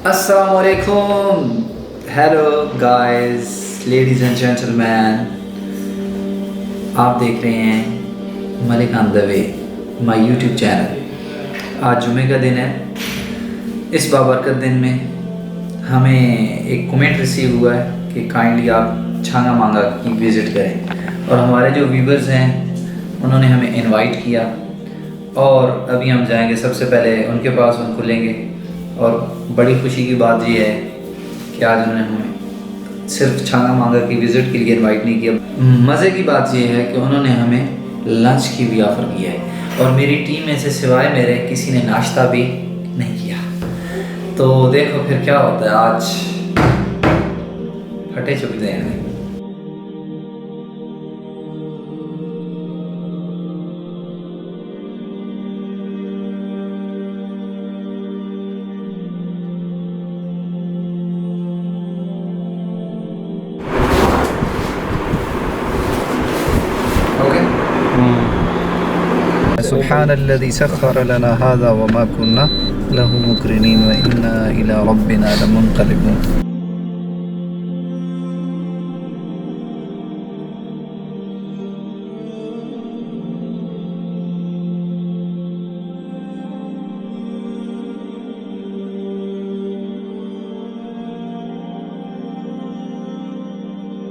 Assalamualaikum. Hello guys, ladies and gentleman, आप देख रहे हैं Malik on the way, my YouTube channel. आज जुमे का दिन है। इस बाबरकत दिन में हमें एक कमेंट रिसीव हुआ है कि काइंडली आप छांगा मांगा की विज़िट करें, और हमारे जो व्यूवर्स हैं उन्होंने हमें इनवाइट किया और अभी हम जाएंगे। सबसे पहले उनके पास उनको लेंगे, और बड़ी खुशी की बात ये है कि आज उन्होंने हमें सिर्फ छांगा मांगा की विज़िट के लिए इनवाइट नहीं किया। मज़े की बात ये है कि उन्होंने हमें लंच की भी ऑफ़र किया है, और मेरी टीम में से सिवाय मेरे किसी ने नाश्ता भी नहीं किया। तो देखो फिर क्या होता है, आज फटे चुप जाएंगे। सुब्हानल्लज़ी सख्खर लना हाज़ा व मा कुन्ना लहू मुक़रिनीन व इन्ना इला रब्बिना लमुनक़लिबून।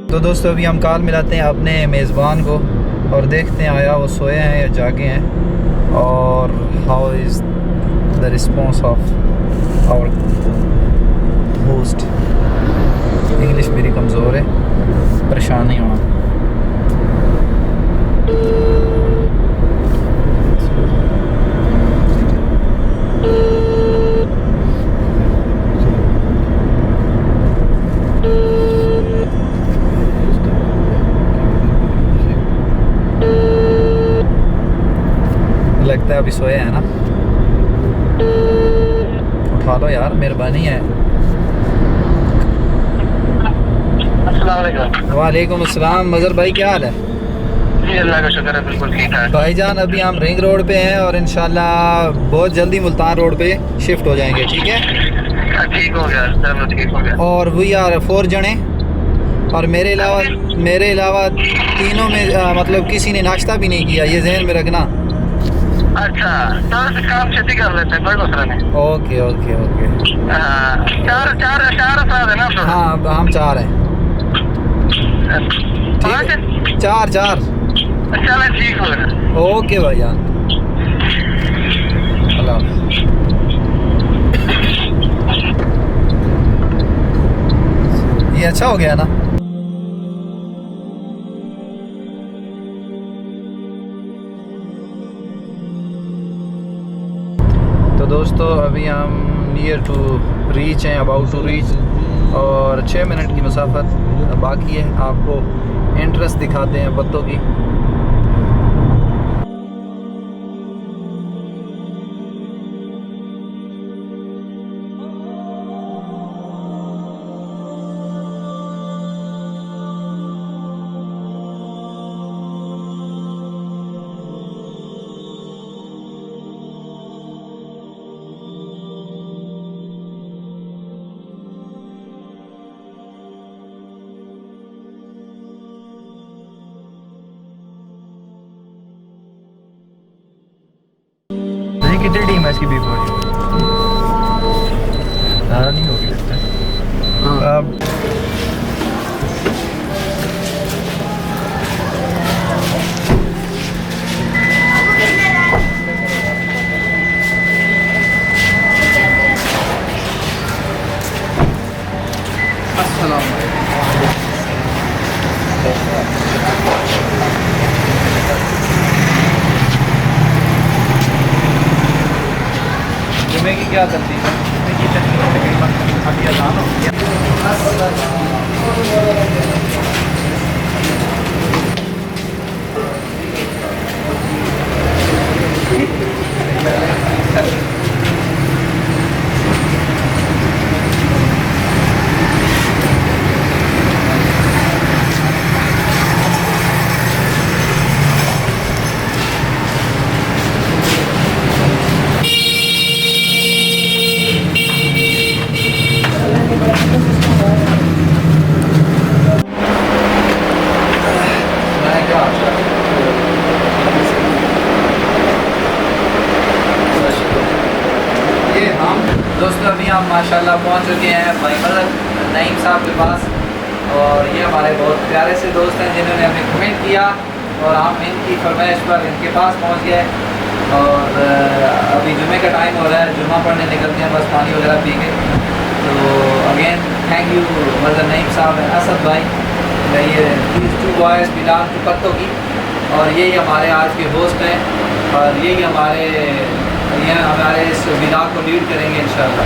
तो दोस्तों, अभी हम कॉल मिलाते हैं अपने मेज़बान को और देखते हैं आया वो सोए हैं या जागे हैं, और how is the response of our host. English मेरी कमज़ोर है, परेशान नहीं होना। लगता है अभी सोए हैं ना, उठा लो यार, मेहरबानी है। वालेकुम अस्सलाम। मज़हर भाई, क्या हाल है? जी अल्लाह का शुक्र है, बिल्कुल ठीक ठाक भाईजान। अभी हम रिंग रोड पे हैं और इंशाल्लाह बहुत जल्दी मुल्तान रोड पे शिफ्ट हो जाएंगे। ठीक है, ठीक हो गया, चलो ठीक हो गया। और वी आर 4 जने, और मेरे अलावा तीनों में मतलब किसी ने नाश्ता भी नहीं किया, ये जहन में रखना। अच्छा, तो काम छेती कर लेते हैं, कोई मसला नहीं। Okay okay okay. चार चार चार अफराद है ना आप लोग? हाँ, हम 4 हैं। पाँच? चार। चलो ठीक हो गया। ओके भाईजान, अल्लाह हाफ़िज़। ये अच्छा हो गया ना। तो दोस्तों, अभी हम नियर टू रीच हैं, अबाउट टू रीच, और 6 मिनट की मसाफत बाकी है। आपको इंटरेस्ट दिखाते हैं पत्तों की। कितनी टीम है इसकी? बी फोर नहीं होगी लगता है। जुमे की क्या तरतीब है? जुमे की तरतीब तकरीबन अभी अज़ान हो गया। दोस्तों अभी हम माशाल्लाह पहुंच चुके हैं भाई मतलब नईम साहब के पास, और ये हमारे बहुत प्यारे से दोस्त हैं जिन्होंने हमें कमेंट किया और हम इनकी फरमाइश पर इनके पास पहुंच गए। और अभी जुमे का टाइम हो रहा है, जुमा पढ़ने निकलते हैं बस पानी वगैरह पी के। तो again thank you mother Naeem साहब एंड असद भाई, ये these two boys belong to पत्तों की, और यही हमारे आज के होस्ट हैं और यही हमारे इस व्लॉग को लीड करेंगे इंशाल्लाह।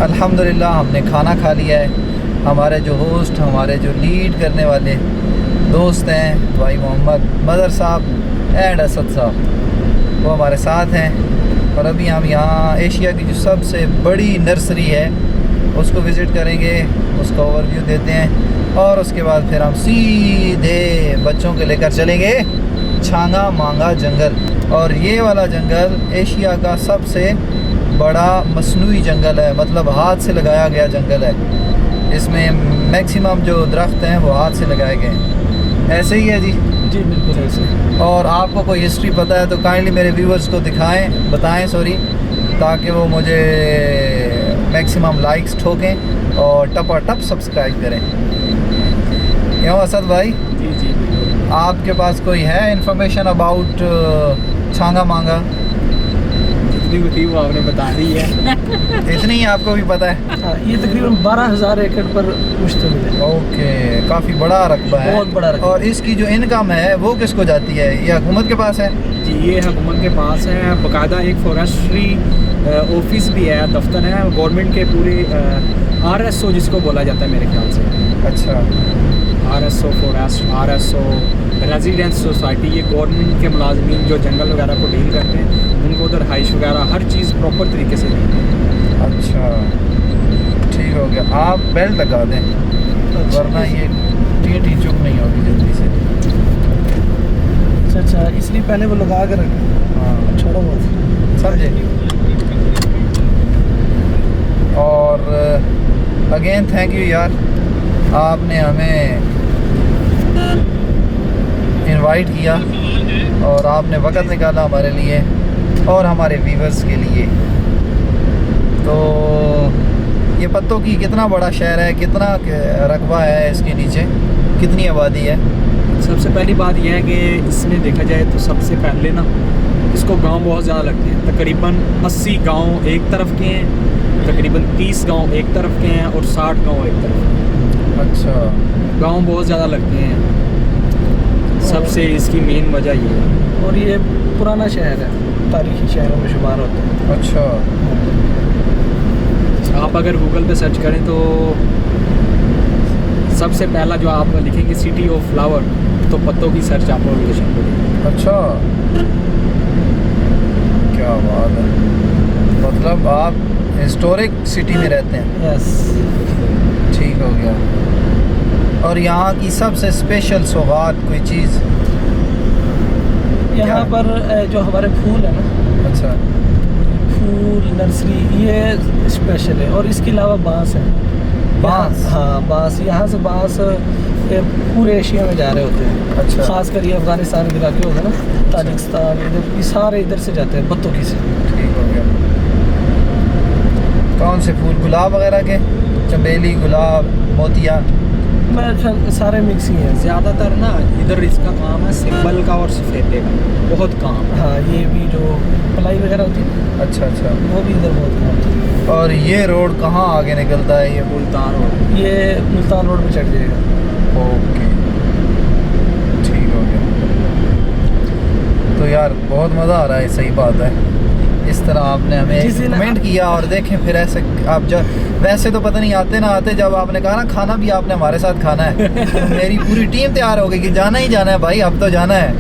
अल्हम्दुलिल्लाह हमने खाना खा लिया है। हमारे जो होस्ट, हमारे जो लीड करने वाले दोस्त हैं भाई मोहम्मद मदर साहब एंड असद साहब, वो हमारे साथ हैं। और अभी हम यहाँ एशिया की जो सबसे बड़ी नर्सरी है उसको विज़िट करेंगे, उसका ओवरव्यू देते हैं, और उसके बाद फिर हम सीधे बच्चों के लेकर चलेंगे छांगा मांगा जंगल। और ये वाला जंगल एशिया का सबसे बड़ा मसनूई जंगल है, मतलब हाथ से लगाया गया जंगल है। इसमें मैक्सिमम जो दरख्त हैं वो हाथ से लगाए गए हैं। ऐसे ही है जी? जी बिल्कुल ऐसे। और आपको कोई हिस्ट्री पता है तो काइंडली मेरे व्यूवर्स को बताएं ताकि वो मुझे मैक्सिमम लाइक्स ठोकें और टपाटप सब्सक्राइब करें। क्यों असद भाई? जी जी बिल्कुल। आपके पास कोई है इंफॉर्मेशन अबाउट छांगा मांगा? जितनी वो आपने बता दी है इतनी ही आपको भी पता है? हाँ, ये तकरीबन 12,000 एकड़ पर मुश्तमिल है। ओके, काफ़ी बड़ा रकबा है, बहुत बड़ा रकबा। और इसकी जो इनकम है वो किसको जाती है? ये हुकूमत के पास है? जी ये हुकूमत के पास है, बाकायदा एक फॉरेस्ट्री ऑफिस भी है, दफ्तर है गवर्नमेंट के पूरे RSO जिसको बोला जाता है मेरे ख्याल से। अच्छा, RSO forest, RSO residence society, ये गवर्नमेंट के मुलाजमीन जो जंगल वगैरह को डील करते हैं उनको उधर हाइश वगैरह हर चीज़ प्रॉपर तरीके से देते हैं। अच्छा ठीक हो गया, आप बेल्ट लगा दें वरना ये टी चुप नहीं होगी जल्दी से। अच्छा, इसलिए पहले वो लगा कर हाँ, छोड़ो बहुत, समझे। और अगेन थैंक यू यार, आपने हमें इनवाइट किया और आपने वक्त निकाला हमारे लिए और हमारे व्यूवर्स के लिए। तो ये पत्तों की कितना बड़ा शहर है, कितना रकबा है इसके नीचे, कितनी आबादी है? सबसे पहली बात यह है कि इसमें देखा जाए तो सबसे पहले ना इसको गांव बहुत ज़्यादा लगते हैं। तकरीबन 80 गांव एक तरफ के हैं, तकरीबन 30 गांव एक तरफ के हैं और 60 गांव एक तरफ के। अच्छा, गांव बहुत ज़्यादा लगते हैं, सबसे इसकी मेन वजह ये है। और ये पुराना शहर है, तारीखी शहरों में शुमार होता है। अच्छा, आप अगर गूगल पे सर्च करें तो सबसे पहला जो आप लिखेंगे सिटी ऑफ फ्लावर तो पत्तों की सर्च आपको लोकेशन मिलेगी। अच्छा, क्या बात है, मतलब आप हिस्टोरिक सिटी में रहते हैं? यस, ठीक हो गया। और यहाँ की सबसे स्पेशल सौगात कोई चीज़? यहाँ पर जो हमारे फूल है ना, अच्छा, फूल नर्सरी ये स्पेशल है। और इसके अलावा बांस है। बांस? हाँ, बांस। यहाँ से बांस पूरे एशिया में जा रहे होते हैं। अच्छा, खास कर ये अफगानिस्तान के इलाके होते हैं ना, ताजिकिस्तान, इधर ये सारे इधर से जाते हैं बत्तों की से। ठीक हो गया। कौन से फूल? गुलाब वगैरह के? चमेली, गुलाब, मोतिया? मेरे ख्याल सारे मिक्स ही हैं। ज़्यादातर ना इधर इसका काम है सिंबल का और सफ़ेदे का, बहुत काम है। हाँ, ये भी जो प्लाई सफाई वगैरह होती है ना, अच्छा अच्छा। वो भी इधर बहुत कम होती है। और ये रोड कहाँ आगे निकलता है? ये मुल्तान रोड। ये मुल्तान रोड पे चढ़ जाएगा। ओके, ठीक हो गया। तो यार बहुत मज़ा आ रहा है, सही बात है। इस तरह आपने हमें जिस दिन कमेंट किया, और देखें फिर ऐसे आप जब वैसे तो पता नहीं आते ना आते, जब आपने कहा ना खाना भी आपने हमारे साथ खाना है तो मेरी पूरी टीम तैयार हो गई कि जाना ही जाना है भाई, अब तो जाना है।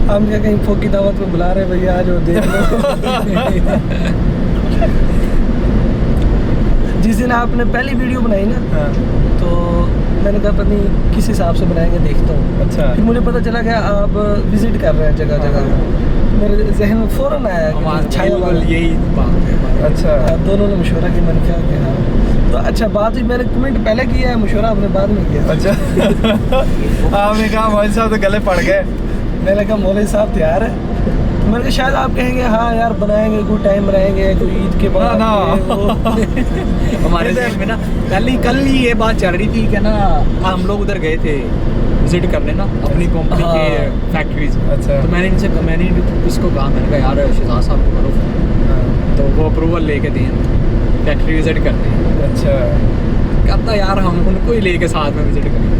हम क्या कहीं फोक की दावत में बुला रहे हैं भैया, आज वो देख लो। जिस दिन आपने पहली वीडियो बनाई ना, हाँ। तो मैंने कहा पता नहीं किस हिसाब से बनाएंगे, देखता हूँ। अच्छा। फिर मुझे पता चला कि आप विजिट कर रहे हैं जगह जगह, मेरे जहन में फ़ौरन आया कि छाया वाला यही बात है। अच्छा, दोनों ने मशवरा किया, मैंने क्या किया तो अच्छा बात हुई। मैंने कमेंट पहले किया है, मशवरा आपने बाद में किया। अच्छा। आपने कहा मौलवी साहब तो गले पड़ गए। मैंने कहा मौलवी साहब तैयार है, तो मैंने कहा शायद आप कहेंगे हाँ यार बनाएंगे, कोई टाइम रहेंगे, कोई ईद के बाद ना। हमारे देश में ना कल ही ये बात चल रही थी कि ना हम लोग उधर गए थे विजिट करने ना अपनी कंपनी के फैक्ट्रीज। अच्छा। तो मैंने इसको कहा, मैंने कहा यार शहजाद साहब को करो फोन, तो वो अप्रूवल लेके दें फैक्ट्री विजिट करते हैं। अच्छा। कहता यार हम उनको ही लेके साथ में विजिट करेंगे।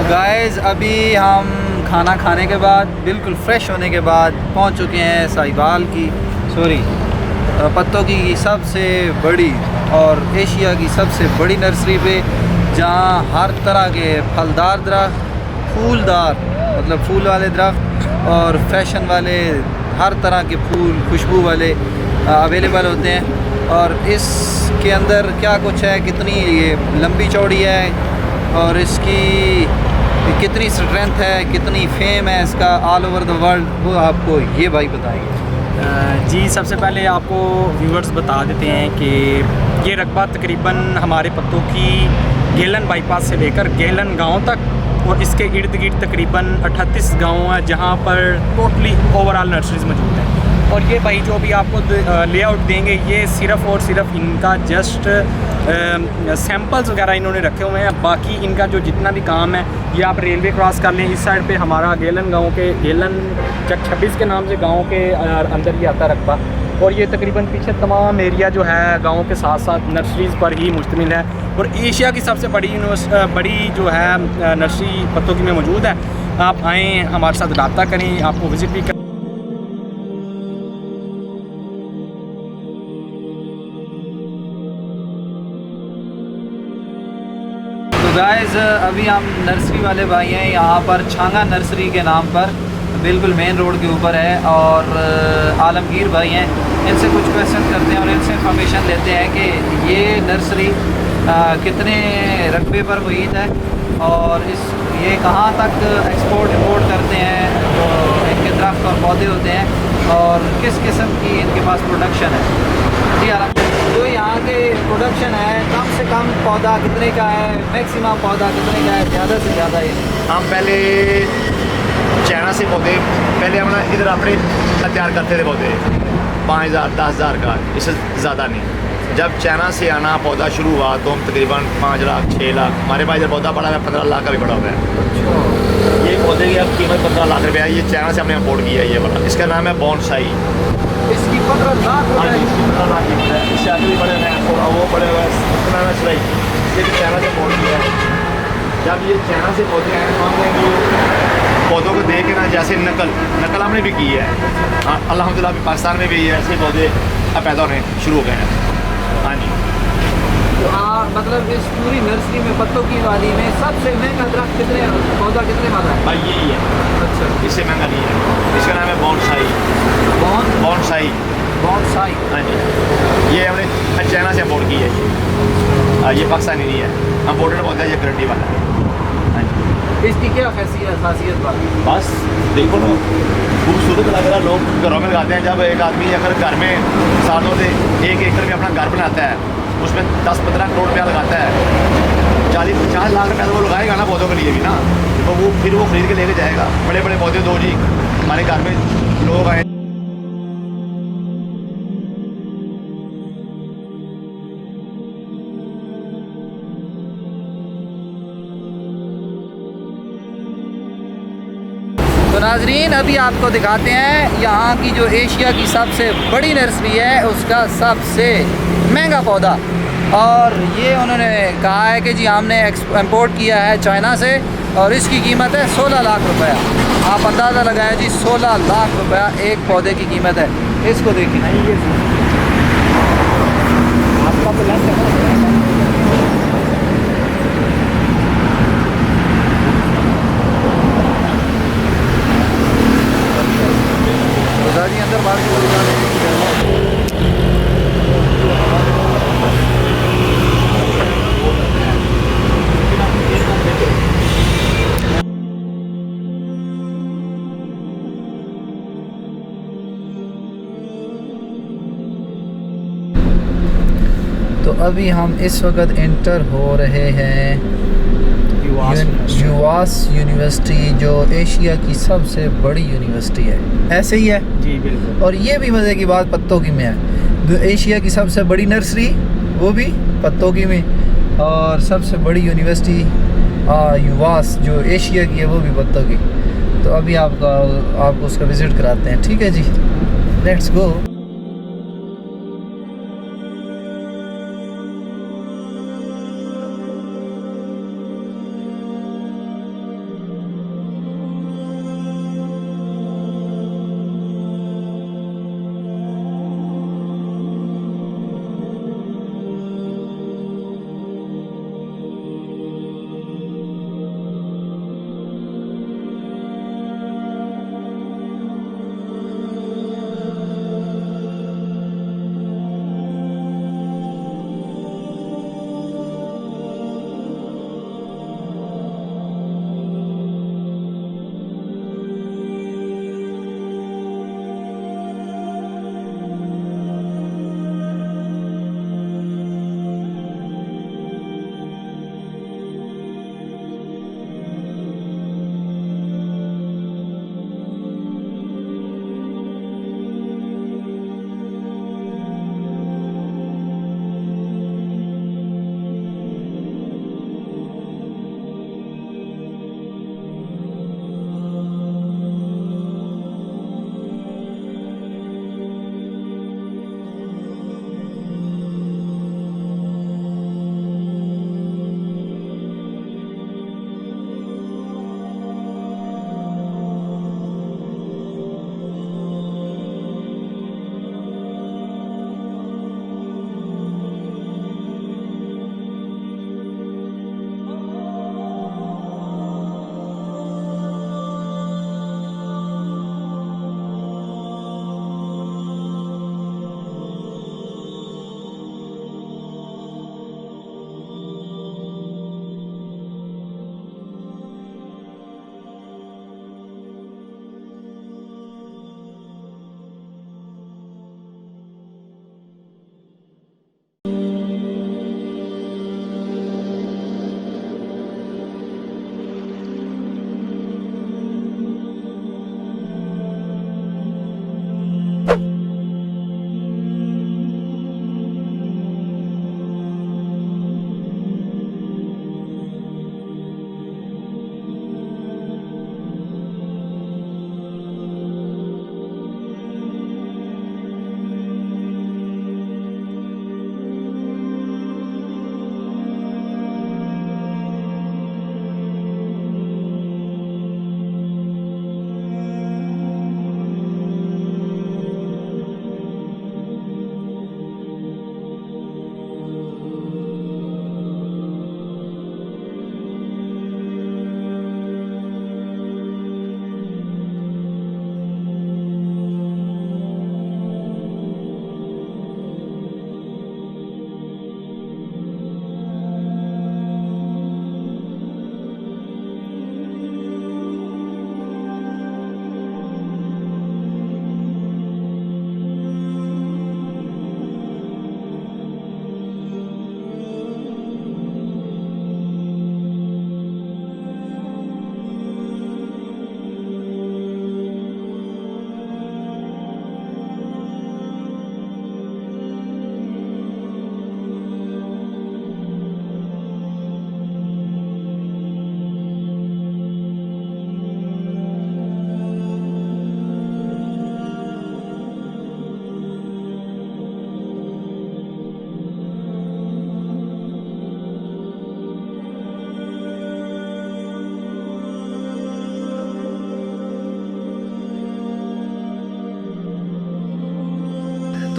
गाइस अभी हम खाना खाने के बाद बिल्कुल फ्रेश होने के बाद पहुंच चुके हैं साहिवाल की पत्तों की सबसे बड़ी और एशिया की सबसे बड़ी नर्सरी पे, जहां हर तरह के फलदार दरख्त, फूलदार मतलब फूल वाले दरख्त और फैशन वाले हर तरह के फूल खुशबू वाले अवेलेबल होते हैं। और इसके अंदर क्या कुछ है, कितनी ये लंबी चौड़ी है और इसकी कितनी स्ट्रेंथ है, कितनी फेम है इसका ऑल ओवर द वर्ल्ड, वो आपको ये भाई बताएंगे। जी सबसे पहले आपको व्यूअर्स बता देते हैं कि ये रकबा तकरीबन हमारे पत्तों की गेलन बाईपास से लेकर गेलन गांव तक और इसके इर्द गिर्द तकरीबन 38 गांव हैं जहां पर टोटली ओवरऑल नर्सरीज मौजूद हैं। और ये भाई जो भी आपको लेआउट देंगे ये सिर्फ़ और सिर्फ इनका जस्ट सैम्पल्स वगैरह इन्होंने रखे हुए हैं। बाकी इनका जो जितना भी काम है ये आप रेलवे क्रॉस कर लें, इस साइड पे हमारा गेलन गांव के गेलन चक 26 के नाम से गांव के अंदर ही आता रकबा। और ये तकरीबन पीछे तमाम एरिया जो है गांव के साथ साथ नर्सरीज़ पर ही मुश्तमिल है और एशिया की सबसे बड़ी जो है नर्सरी पत्तों की में मौजूद है। आप आएँ, हमारे साथ रब्ता करें, आपको विज़िट भी करें। तो गाइस अभी हम नर्सरी वाले भाई हैं यहाँ पर छांगा नर्सरी के नाम पर, बिल्कुल मेन रोड के ऊपर है। और आलमगीर भाई हैं, इनसे कुछ क्वेश्चन करते हैं और इनसे इंफॉर्मेशन लेते हैं कि ये नर्सरी कितने रकबे पर मुहित है और ये कहाँ तक एक्सपोर्ट इंपोर्ट करते हैं, जो इनके दरख्त और पौधे होते हैं और किस किस्म की इनके पास प्रोडक्शन है। जी जो यहाँ के प्रोडक्शन है कम से कम पौधा कितने का है, मैक्सिमम पौधा कितने का है, ज़्यादा से ज़्यादा ये? हम पहले चाइना से पौधे पहले हम इधर अपने तैयार करते थे पौधे 5,000 10,000 का, इससे ज़्यादा नहीं। जब चाइना से आना पौधा शुरू हुआ तो हम तकरीबन 5 लाख 6 लाख, हमारे पास इधर पौधा पड़ा है 15 लाख का भी पड़ा हुआ है। ये पौधे की अब कीमत 15 लाख रुपये है। ये चाइना से हमने इम्पोर्ट किया है ये वाला, इसका नाम है बॉन्साई। इसकी 15 लाख हाँ जी, 15 लाख की है। इससे आगे भी बड़े हैं और वो बड़े हुए हैं, ये भी चाइना से इम्पोर्ट किया है। जब ये चाइना से पौधे आए तो हमने भी पौधों को देख के ना जैसे नकल हमने भी की है। हाँ अल्हम्दुलिल्लाह भी पाकिस्तान में भी ऐसे पौधे अब पैदा होने शुरू हो गए हैं। हाँ जी, तो मतलब इस पूरी नर्सरी में पत्तों की वाली में सबसे महंगा दरख्त कितने, पौधा कितने वाला है? भाई यही है। अच्छा, इससे महंगा नहीं है। इसका नाम है बॉन्साई। बॉन्साई। बॉन्साई। हाँ जी, ये हमने चाइना से इम्पोर्ट की है। ये पाकिस्तानी नहीं है, इम्पोर्टेड पौधा है, ये गारंटी वाला है। हाँ जी, इसकी क्या खासियत बस देखो ना, खूबसूरत लग रहा है। लोग घरों में लगाते हैं। जब एक आदमी अगर घर में सालों से 1 एकड़ में अपना घर बनाता है, उसमें 10-15 करोड़ रुपया लगाता है, 40-50 लाख रुपया तो वो लगाएगा ना पौधों के लिए भी ना, तो वो फिर वो खरीद के लेके जाएगा। बड़े बड़े पौधे दो जी, हमारे घर में लोग आए। तो नाजरीन अभी आपको दिखाते हैं यहाँ की जो एशिया की सबसे बड़ी नर्सरी है, उसका सबसे महंगा पौधा। और ये उन्होंने कहा है कि जी हमने इंपोर्ट किया है चाइना से और इसकी कीमत है 16 लाख रुपया। आप अंदाज़ा लगाएं जी, 16 लाख रुपया एक पौधे की कीमत है। इसको देखिए, आपका तो लैंड है। जी अंदर बाहर की तो अभी हम इस वक्त इंटर हो रहे हैं युवास यूनिवर्सिटी, जो एशिया की सबसे बड़ी यूनिवर्सिटी है। ऐसे ही है जी बिल्कुल। और ये भी मज़े की बात पत्तों की में है, जो एशिया की सबसे बड़ी नर्सरी वो भी पत्तों की में, और सबसे बड़ी यूनिवर्सिटी युवास जो एशिया की है वो भी पत्तों की। तो अभी आपको उसका विज़िट कराते हैं। ठीक है जी, लेट्स गो।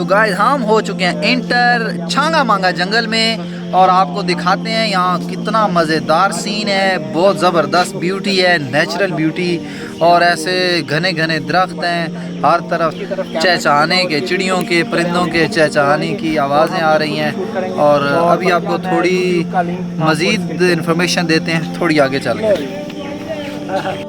तो गाइस हम हो चुके हैं इंटर छांगा मांगा जंगल में और आपको दिखाते हैं यहाँ कितना मज़ेदार सीन है। बहुत ज़बरदस्त ब्यूटी है, नेचुरल ब्यूटी, और ऐसे घने घने दरख्त हैं, हर तरफ चहचहाने के, चिड़ियों के, परिंदों के चहचहाने की आवाज़ें आ रही हैं। और अभी आपको थोड़ी मज़ीद इन्फॉर्मेशन देते हैं थोड़ी आगे चल कर।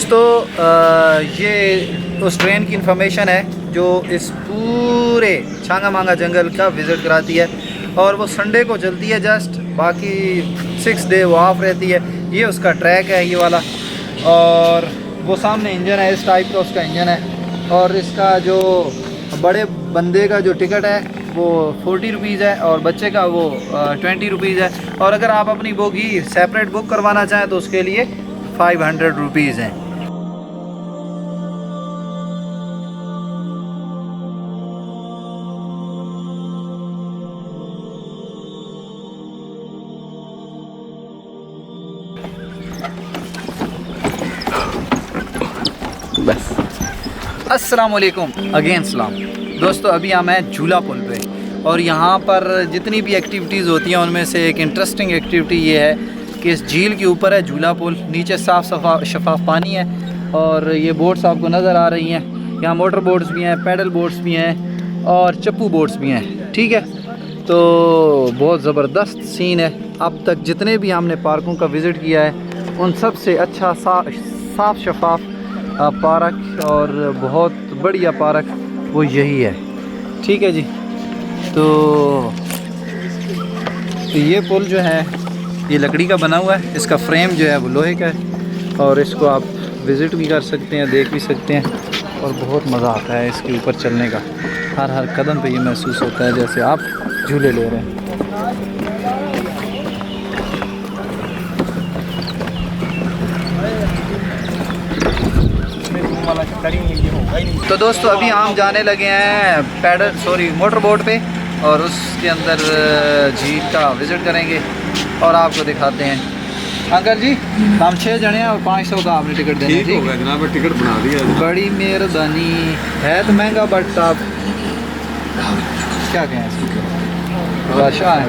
तो ये उस ट्रेन की इन्फॉर्मेशन है जो इस पूरे छांगा मांगा जंगल का विज़िट कराती है, और वो संडे को चलती है जस्ट, बाकी 6 डे वो ऑफ रहती है। ये उसका ट्रैक है ये वाला, और वो सामने इंजन है, इस टाइप का उसका इंजन है। और इसका जो बड़े बंदे का जो टिकट है वो 40 रुपीज़ है, और बच्चे का वो 20 रुपीज़ है। और अगर आप अपनी बोगी सेपरेट बुक करवाना चाहें तो उसके लिए 500 रुपीज़ हैं। बस अस्सलाम वालेकुम अगेन सलाम दोस्तों। अभी हम हैं झूला पुल पे, और यहाँ पर जितनी भी एक्टिविटीज़ होती हैं उनमें से एक इंटरेस्टिंग एक्टिविटी ये है कि इस झील के ऊपर है झूला पुल, नीचे साफ़ शफाफ पानी है, और ये बोट्स आपको नज़र आ रही हैं। यहाँ मोटर बोट्स भी हैं, पैडल बोट्स भी हैं, और चप्पू बोट्स भी हैं। ठीक है, तो बहुत ज़बरदस्त सीन है। अब तक जितने भी हमने पार्कों का विज़िट किया है उन सब से अच्छा साफ़ शफाफ पार्क और बहुत बढ़िया पार्क वो यही है। ठीक है जी, तो ये पुल जो है ये लकड़ी का बना हुआ है, इसका फ्रेम जो है वो लोहे का है, और इसको आप विज़िट भी कर सकते हैं, देख भी सकते हैं, और बहुत मज़ा आता है इसके ऊपर चलने का। हर कदम पे ये महसूस होता है जैसे आप झूले ले रहे हैं। तो दोस्तों अभी हम जाने लगे हैं मोटर बोट पे, और उसके अंदर झील का विज़िट करेंगे और आपको दिखाते हैं। अंकल जी हम 6 जने हैं और 500 का आपने टिकट देना। ठीक है जनाब, टिकट बना दिया, बड़ी मेहरबानी है। तो महंगा बट आप क्या कहें इसको, बादशाह है।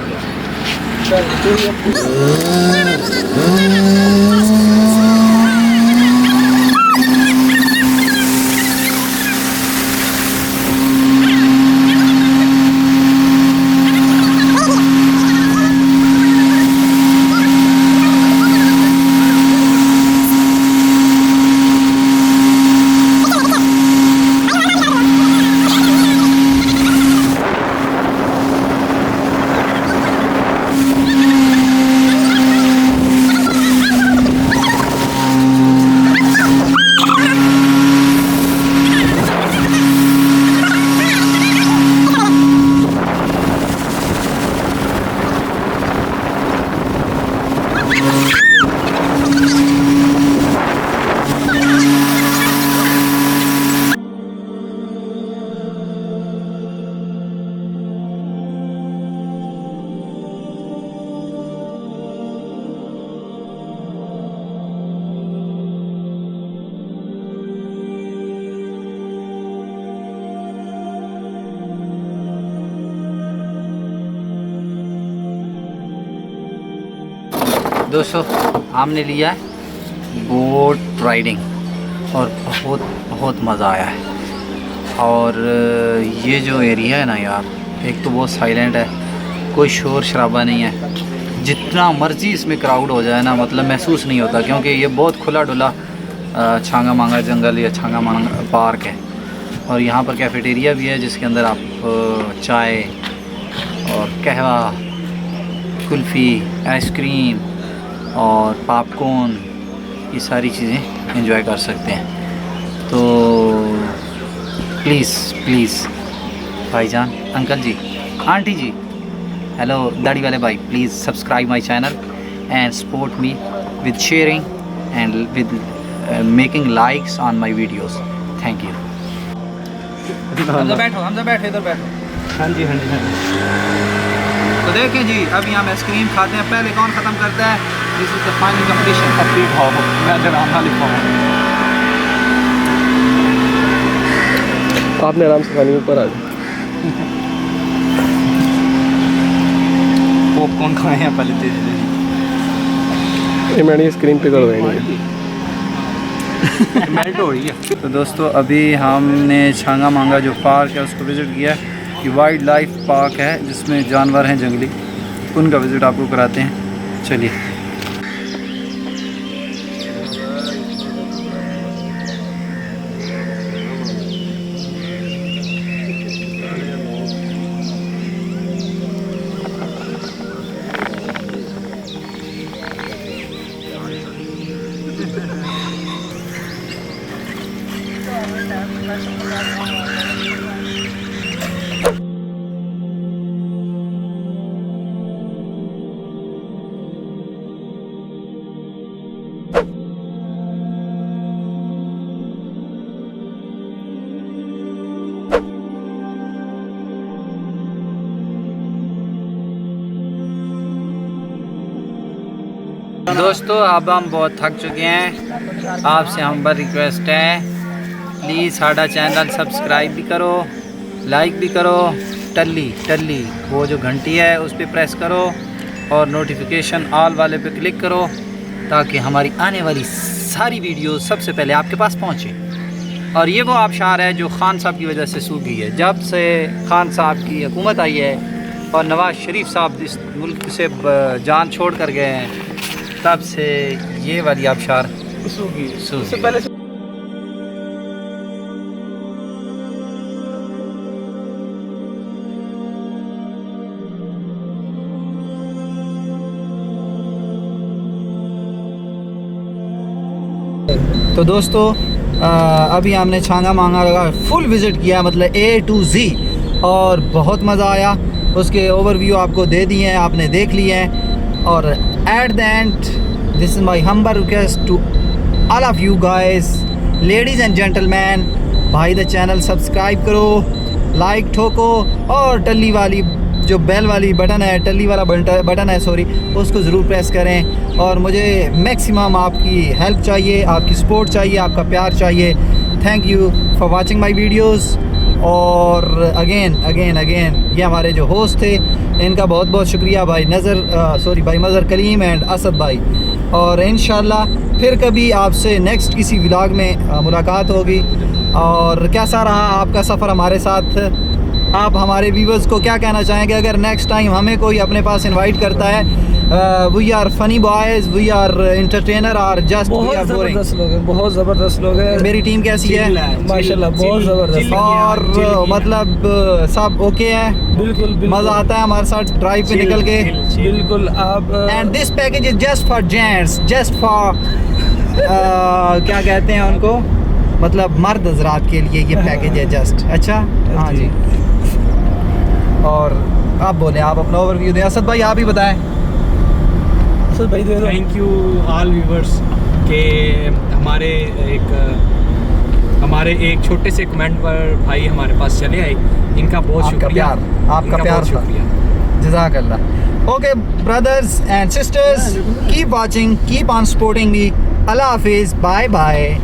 दोस्तों हमने लिया है बोट राइडिंग और बहुत मज़ा आया है। और ये जो एरिया है ना यार, एक तो बहुत साइलेंट है, कोई शोर शराबा नहीं है। जितना मर्ज़ी इसमें क्राउड हो जाए ना, मतलब महसूस नहीं होता, क्योंकि ये बहुत खुला डुला छांगा मांगा जंगल या छांगा मांगा पार्क है। और यहाँ पर कैफेटेरिया भी है जिसके अंदर आप चाय और कहवा, कुल्फ़ी, आइसक्रीम और पॉपकॉर्न, ये सारी चीज़ें एंजॉय कर सकते हैं। तो प्लीज़ प्लीज़ भाईजान, अंकल जी, आंटी जी, हेलो दाढ़ी वाले भाई, please subscribe my channel and support me with sharing and with making likes on my videos. Thank you. Hamza बैठो इधर बैठो। हाँ जी हाँ जी हाँ जी। तो देखें जी, अभी हम आइसक्रीम खाते हैं, पहले कौन ख़त्म करता है? This is the final completion. Complete हो मैं डराना लिखा हूँ। आपने आराम से खानी, ऊपर आ जाओ। पॉपकॉर्न खाए हैं पहले तेज ये मैंने स्क्रीन पे कर देंगे। मेल्ट हो रही है। तो दोस्तों अभी हमने छांगा मांगा जो पार्क है उसको विज़िट किया। ये वाइल्ड लाइफ पार्क है जिसमें जानवर हैं जंगली, उनका विज़िट आपको कराते हैं। चलिए। दोस्तों अब हम बहुत थक चुके हैं, आपसे हम्बल रिक्वेस्ट है प्लीज़ साड़ा चैनल सब्सक्राइब भी करो, लाइक भी करो, टल्ली वो जो घंटी है उस पर प्रेस करो और नोटिफिकेशन ऑल वाले पे क्लिक करो ताकि हमारी आने वाली सारी वीडियो सबसे पहले आपके पास पहुंचे। और ये वो आबशार है जो खान साहब की वजह से सूख गई है। जब से खान साहब की हुकूमत आई है और नवाज़ शरीफ साहब इस मुल्क से जान छोड़ कर गए हैं, तब से ये वाली आबशार सूखी पहले से। तो दोस्तों अभी हमने छांगा मांगा लगा फुल विज़िट किया, मतलब A to Z, और बहुत मज़ा आया। उसके ओवरव्यू आपको दे दिए हैं, आपने देख लिए हैं। और at the end this is my humble request to all of you guys, ladies and gentleman, भाई द चैनल सब्सक्राइब करो, लाइक ठोको और टल्ली वाली जो बेल वाली बटन है, टल्ली वाला बटन है सॉरी, उसको ज़रूर प्रेस करें। और मुझे मैक्सिमम आपकी हेल्प चाहिए, आपकी सपोर्ट चाहिए, आपका प्यार चाहिए। Thank you for watching my videos. और अगेन ये हमारे जो होस्ट थे इनका बहुत बहुत शुक्रिया, भाई मज़हर कलीम एंड असद भाई। और इंशाल्लाह फिर कभी आपसे नेक्स्ट किसी व्लॉग में मुलाकात होगी। और कैसा रहा आपका सफ़र हमारे साथ? आप हमारे व्यूवर्स को क्या कहना चाहेंगे अगर नेक्स्ट टाइम हमें कोई अपने पास इनवाइट करता है? We are funny boys, we are entertainer और जस्ट वी आर बोरिंग। बहुत ज़बरदस्त लोग हैं। मेरी टीम कैसी है? माशाल्लाह बहुत ज़बरदस्त। और मतलब सब ओके है, बिल्कुल मज़ा आता है हमारे साथ ड्राइव पे निकल के। बिल्कुल आप and this package is just for gents, just for क्या कहते हैं उनको, मतलब मर्द हजरात के लिए ये पैकेज है जस्ट। अच्छा हाँ जी। और आप बोले, आप अपना ओवरव्यू दें। असद भाई आप ही बताएं। असद भाई दे दो। थैंक यू ऑल व्यूवर्स के हमारे एक छोटे से कमेंट पर भाई हमारे पास चले आए, इनका बहुत शुक्रिया। आपका प्यार शुक्रिया, जज़ाकल्लाह। Okay brothers and sisters, keep watching, keep on supporting me. अल्लाह हाफिज़, बाय बाय।